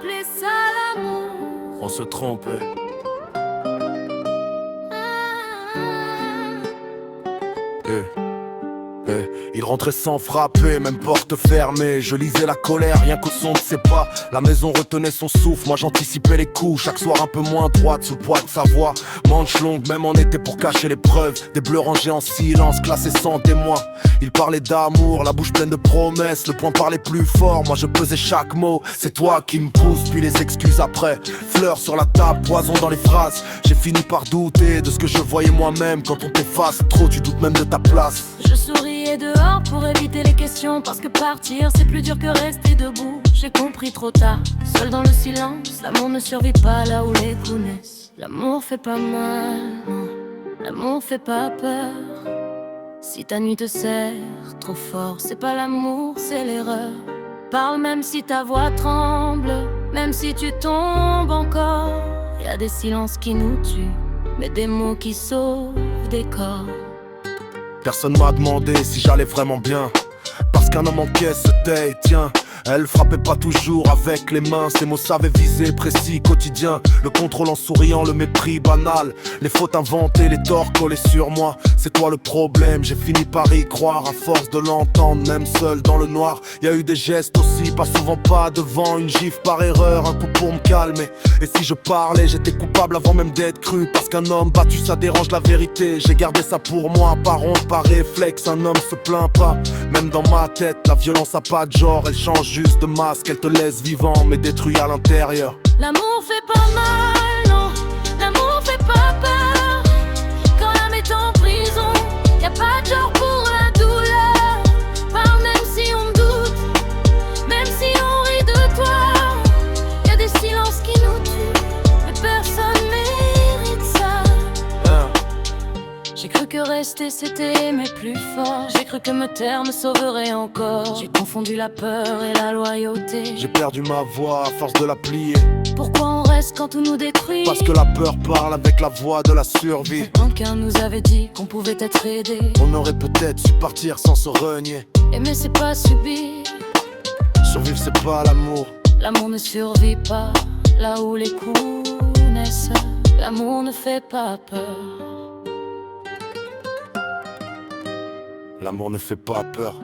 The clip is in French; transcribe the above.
appeler ça l'amour. On se trompait. Il rentrait sans frapper, même porte fermée. Je lisais la colère, rien qu'au son de ses pas. La maison retenait son souffle, moi j'anticipais les coups. Chaque soir un peu moins droite, sous le poids de sa voix. Manche longue, même en été pour cacher les preuves. Des bleus rangés en silence, classés sans témoin. Il parlait d'amour, la bouche pleine de promesses. Le poing parlait plus fort, moi je pesais chaque mot. C'est toi qui me pousse, puis les excuses après. Fleurs sur la table, poison dans les phrases. J'ai fini par douter de ce que je voyais moi-même. Quand on t'efface trop, tu doutes même de ta place. Je souriais dehors pour éviter les questions, parce que partir c'est plus dur que rester debout. J'ai compris trop tard, seul dans le silence. L'amour ne survit pas là où les coups naissent. L'amour fait pas mal, non. L'amour fait pas peur. Si ta nuit te serre trop fort, c'est pas l'amour, c'est l'erreur. Parle même si ta voix tremble, même si tu tombes encore. Y a des silences qui nous tuent, mais des mots qui sauvent des corps. Personne m'a demandé si j'allais vraiment bien, parce qu'un homme encaisse se tait, tiens. Elle frappait pas toujours avec les mains, ses mots savaient viser précis, quotidien. Le contrôle en souriant, le mépris banal. Les fautes inventées, les torts collés sur moi. C'est toi le problème, j'ai fini par y croire. À force de l'entendre, même seul dans le noir. Y a eu des gestes aussi, pas souvent pas devant. Une gifle par erreur, un coup pour me calmer. Et si je parlais, j'étais coupable avant même d'être cru. Parce qu'un homme battu, ça dérange la vérité. J'ai gardé ça pour moi, par honte, par réflexe. Un homme se plaint pas, même dans ma tête. La violence a pas de genre, elle change juste de masque. Elle te laisse vivant, mais détruit à l'intérieur. L'amour fait pas mal, non. L'amour fait pas peur. Quand l'âme est en prison, y a pas de genre pour la douleur. Parle même si on doute, même si on rit de toi. Y a des silences qui nous tuent, mais personne mérite ça. J'ai cru que rester c'était aimer plus fort. J'ai cru que me taire me sauverait encore. J'ai confondu la peur et la loyauté. J'ai perdu ma voix à force de la plier. Pourquoi on reste quand tout nous détruit? Parce que la peur parle avec la voix de la survie. Aucun nous avait dit qu'on pouvait être aidé. On aurait peut-être su partir sans se renier. Aimer c'est pas subir. Survivre c'est pas l'amour. L'amour ne survit pas là où les coups naissent. L'amour ne fait pas peur. L'amour ne fait pas peur.